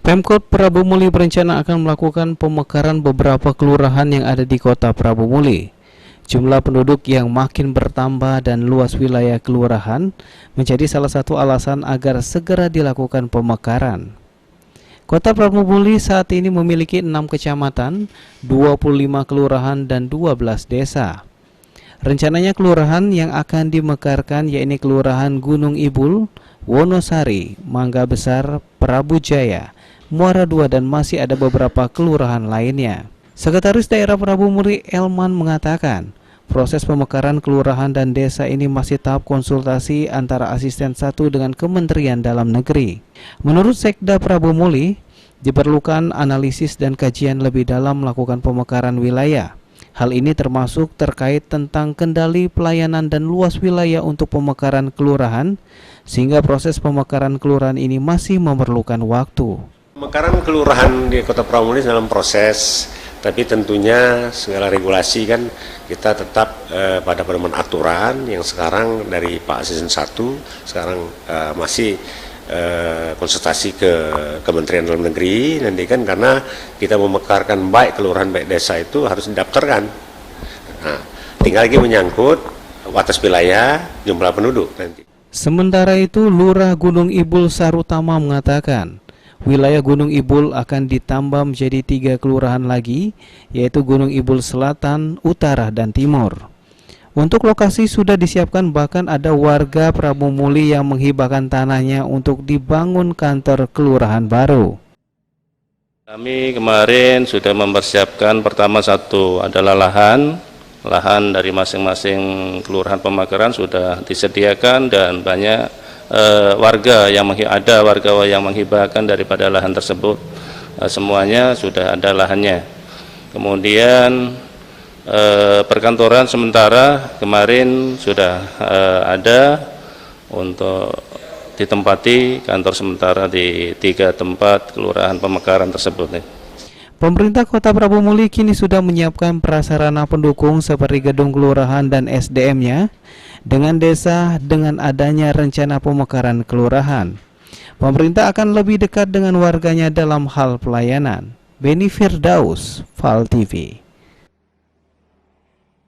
Pemkot Prabu Muli berencana akan melakukan pemekaran beberapa kelurahan yang ada di kota Prabu Muli. Jumlah penduduk yang makin bertambah dan luas wilayah kelurahan menjadi salah satu alasan agar segera dilakukan pemekaran. Kota Prabu Muli saat ini memiliki 6 kecamatan, 25 kelurahan dan 12 desa. Rencananya kelurahan yang akan dimekarkan yakni Kelurahan Gunung Ibul, Wonosari, Mangga Besar, Prabu Jaya, Muara II dan masih ada beberapa kelurahan lainnya. Sekretaris Daerah Prabu Muli Elman mengatakan, proses pemekaran kelurahan dan desa ini masih tahap konsultasi antara Asisten 1 dengan Kementerian Dalam Negeri. Menurut Sekda Prabu Muli, diperlukan analisis dan kajian lebih dalam melakukan pemekaran wilayah. Hal ini termasuk terkait tentang kendali pelayanan dan luas wilayah untuk pemekaran kelurahan, sehingga proses pemekaran kelurahan ini masih memerlukan waktu. Pemekaran kelurahan di Kota Prabu Muli dalam proses, tapi tentunya segala regulasi kan kita tetap pada pedoman aturan yang sekarang dari Pak Asisten 1 sekarang masih konsultasi ke Kementerian Dalam Negeri nanti kan, karena kita memekarkan baik kelurahan baik desa itu harus didaftarkan. Nah, tinggal lagi menyangkut batas wilayah jumlah penduduk nanti. Sementara itu, Lurah Gunung Ibul Sarutama mengatakan, wilayah Gunung Ibul akan ditambah menjadi 3 kelurahan lagi, yaitu Gunung Ibul Selatan, Utara, dan Timur. Untuk lokasi sudah disiapkan, bahkan ada warga Prabu Muli yang menghibahkan tanahnya untuk dibangun kantor kelurahan baru. Kami kemarin sudah mempersiapkan pertama satu adalah lahan dari masing-masing kelurahan pemekaran sudah disediakan dan banyak warga yang menghibahkan daripada lahan tersebut, semuanya sudah ada lahannya. Kemudian perkantoran sementara kemarin sudah ada untuk ditempati kantor sementara di 3 tempat kelurahan pemekaran tersebut. Pemerintah Kota Prabu Muli kini sudah menyiapkan prasarana pendukung seperti gedung kelurahan dan SDM-nya dengan desa dengan adanya rencana pemekaran kelurahan. Pemerintah akan lebih dekat dengan warganya dalam hal pelayanan. Beni Firdaus, Val TV.